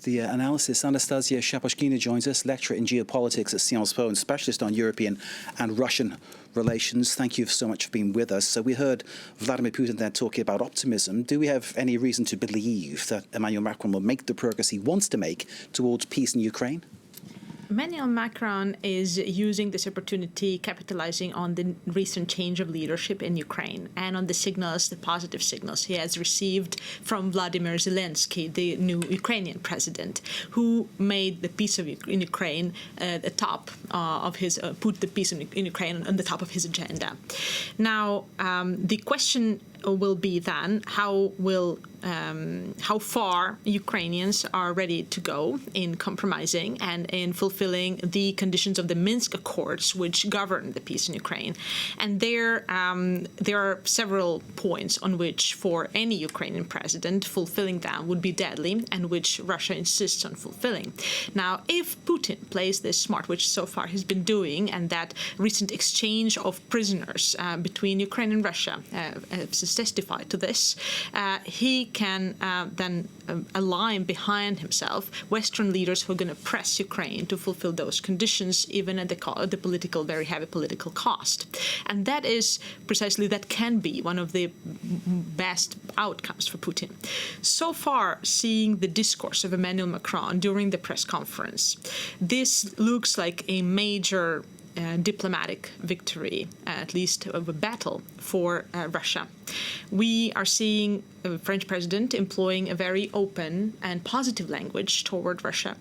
the analysis. Anastasiya SHAPOCHKINA joins us, lecturer in geopolitics at Sciences Po and specialist on European and Russian relations. Thank you so much for being with us. So we heard Vladimir Putin there talking about optimism. Do we have any reason to believe that Emmanuel Macron will make the progress he wants to make towards peace in Ukraine? Emmanuel Macron is using this opportunity, capitalizing on the recent change of leadership in Ukraine and on the signals, the positive signals he has received from Vladimir Zelensky, the new Ukrainian president, who made the peace in Ukraine the top of his, put the peace in Ukraine on the top of his agenda. Now, the question will be then how far Ukrainians are ready to go in compromising and in fulfilling the conditions of the Minsk Accords, which govern the peace in Ukraine. And there are several points on which, for any Ukrainian president, fulfilling them would be deadly, and which Russia insists on fulfilling. Now, if Putin plays this smart, which so far he's been doing, and that recent exchange of prisoners between Ukraine and Russia testified to this, he can then align behind himself Western leaders who are going to press Ukraine to fulfill those conditions, even at the political, very heavy political cost. And that is precisely, that can be one of the best outcomes for Putin. So far, seeing the discourse of Emmanuel Macron during the press conference, this looks like a major diplomatic victory, at least of a battle for Russia. We are seeing a French president employing a very open and positive language toward Russia,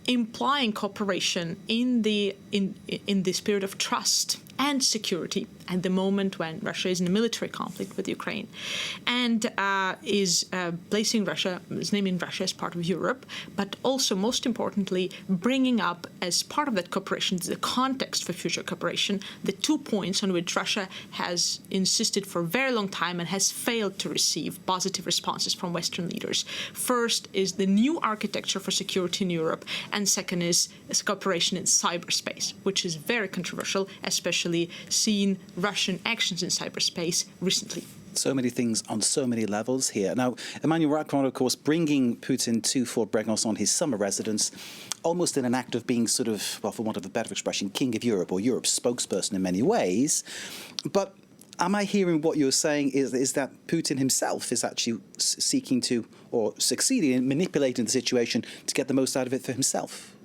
implying cooperation in the spirit of trust and security at the moment when Russia is in a military conflict with Ukraine, and is placing Russia, is naming Russia as part of Europe, but also, most importantly, bringing up as part of that cooperation, the context for future cooperation, the 2 points on which Russia has insisted for a very long time and has failed to receive positive responses from Western leaders. First is the new architecture for security in Europe, and second is cooperation in cyberspace, which is very controversial, especially seeing Russian actions in cyberspace recently. So many things on so many levels here. Now, Emmanuel Macron, of course, bringing Putin to Fort Bregnos on his summer residence, almost in an act of being sort of, well, for want of a better expression, King of Europe, or Europe's spokesperson in many ways. But am I hearing what you're saying is that Putin himself is actually seeking to, or succeeding in manipulating the situation to get the most out of it for himself?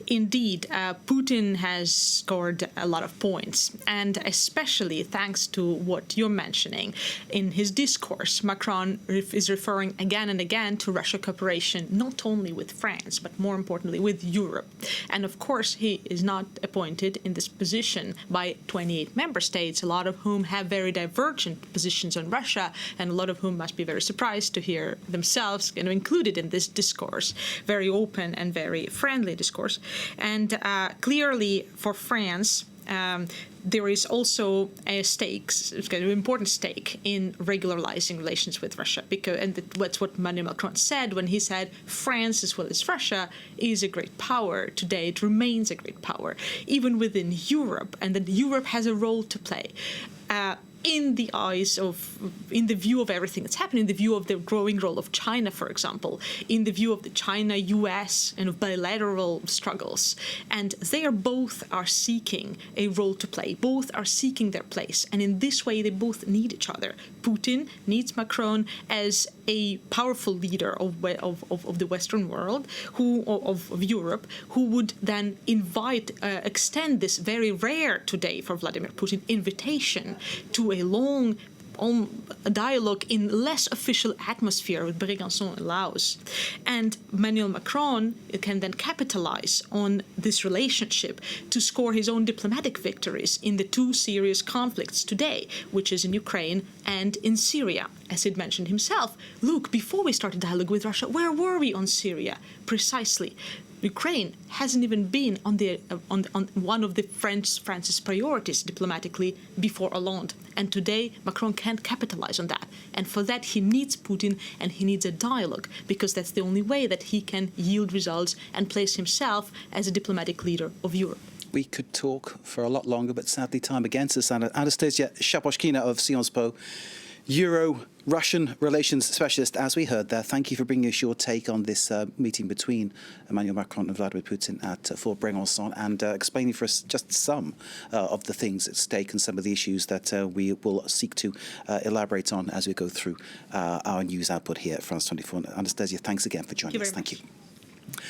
Indeed, Putin has scored a lot of points, and especially thanks to what you're mentioning. In his discourse, Macron is referring again and again to Russia cooperation, not only with France, but more importantly with Europe. And of course, he is not appointed in this position by 28 member states, a lot of whom have very divergent positions on Russia, and a lot of whom must be very surprised to hear themselves included in this discourse, very open and very friendly discourse. And clearly for France, there is also a an important stake in regularizing relations with Russia, and that's what Emmanuel Macron said when he said France, as well as Russia, is a great power today. It remains a great power, even within Europe, and that Europe has a role to play. In the view of everything that's happening, in the view of the growing role of China, for example, in the view of the China-US and of bilateral struggles. And they both are seeking a role to play, both are seeking their place. And in this way, they both need each other. Putin needs Macron as a powerful leader of the Western world, of Europe, who would then extend this very rare today for Vladimir Putin invitation to a long dialogue in less official atmosphere with Brégançon and Laos. And Emmanuel Macron can then capitalize on this relationship to score his own diplomatic victories in the 2 serious conflicts today, which is in Ukraine and in Syria. As he mentioned himself, look, before we started dialogue with Russia, where were we on Syria? Precisely. Ukraine hasn't even been on one of France's priorities diplomatically before Hollande. And today, Macron can't capitalize on that. And for that, he needs Putin, and he needs a dialogue, because that's the only way that he can yield results and place himself as a diplomatic leader of Europe. We could talk for a lot longer, but sadly time against us. Anastasiya SHAPOCHKINA of Sciences Po, Euro Russian relations specialist, as we heard there. Thank you for bringing us your take on this meeting between Emmanuel Macron and Vladimir Putin at Fort Brégançon, and explaining for us just some of the things at stake and some of the issues that we will seek to elaborate on as we go through our news output here at France 24. Anastasiya, thanks again for joining us. Thank you.